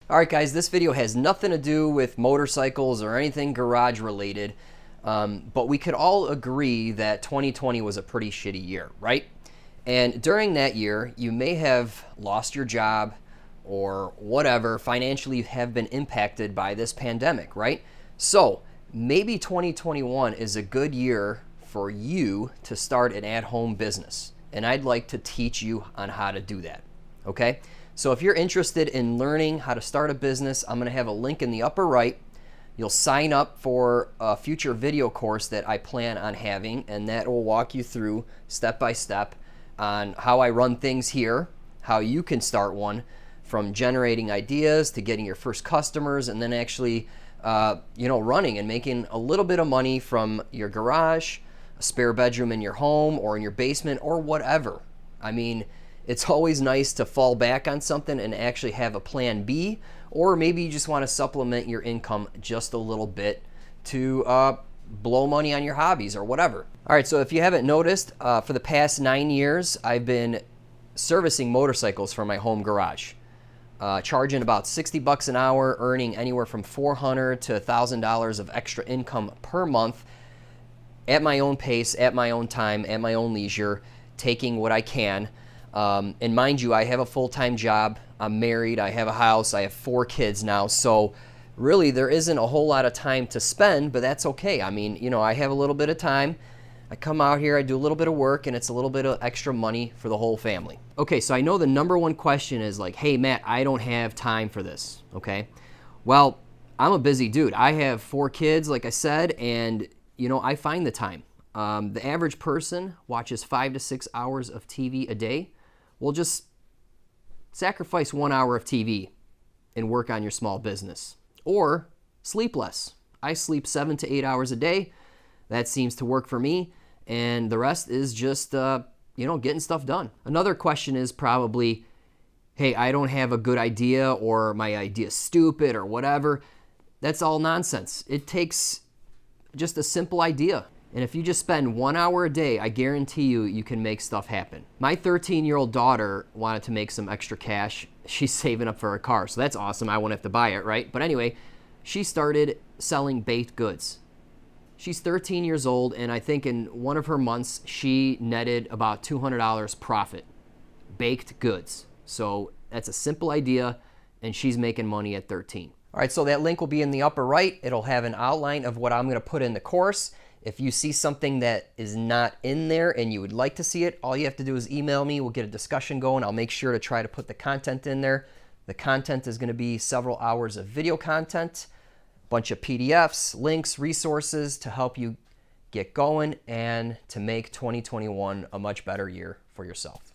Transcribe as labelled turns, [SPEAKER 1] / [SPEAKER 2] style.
[SPEAKER 1] All right, guys, this video has nothing to do with motorcycles or anything garage related, but we could all agree that 2020 was a pretty shitty year, right? And during that year, you may have lost your job or whatever, financially have been impacted by this pandemic, right? So maybe 2021 is a good year for you to start an at-home business. And I'd like to teach you on how to do that, okay? So if you're interested in learning how to start a business, I'm gonna have a link in the upper right. You'll sign up for a future video course that I plan on having, and that will walk you through step by step on how I run things here, how you can start one, from generating ideas to getting your first customers, and then actually running and making a little bit of money from your garage, a spare bedroom in your home or in your basement or whatever. I mean, it's always nice to fall back on something and actually have a plan B, or maybe you just want to supplement your income just a little bit to blow money on your hobbies or whatever. All right, so if you haven't noticed, for the past 9 years, I've been servicing motorcycles from my home garage, charging about $60 an hour, earning anywhere from $400 to $1,000 of extra income per month at my own pace, at my own time, at my own leisure, taking what I can. And mind you, I have a full-time job, I'm married, I have a house, I have 4 kids now, so really there isn't a whole lot of time to spend, but that's okay. I mean, you know, I have a little bit of time, I come out here, I do a little bit of work, and it's a little bit of extra money for the whole family. Okay, so I know the number one question is like, hey Matt, I don't have time for this, okay? Well, I'm a busy dude. I have 4 kids, like I said, and you know, I find the time. The average person watches 5 to 6 hours of TV a day. Well, just sacrifice 1 hour of TV and work on your small business. Or sleep less. I sleep 7 to 8 hours a day. That seems to work for me. And the rest is just, getting stuff done. Another question is probably, hey, I don't have a good idea, or my idea's stupid or whatever. That's all nonsense. It takes just a simple idea. And if you just spend 1 hour a day, I guarantee you can make stuff happen. My 13-year-old daughter wanted to make some extra cash. She's saving up for a car, so that's awesome. I won't have to buy it, right? But anyway, she started selling baked goods. She's 13 years old, and I think in one of her months, she netted about $200 profit. Baked goods. So that's a simple idea, and she's making money at 13. All right, so that link will be in the upper right. It'll have an outline of what I'm gonna put in the course. If you see something that is not in there and you would like to see it, all you have to do is email me. We'll get a discussion going. I'll make sure to try to put the content in there. The content is going to be several hours of video content, a bunch of PDFs, links, resources to help you get going and to make 2021 a much better year for yourself.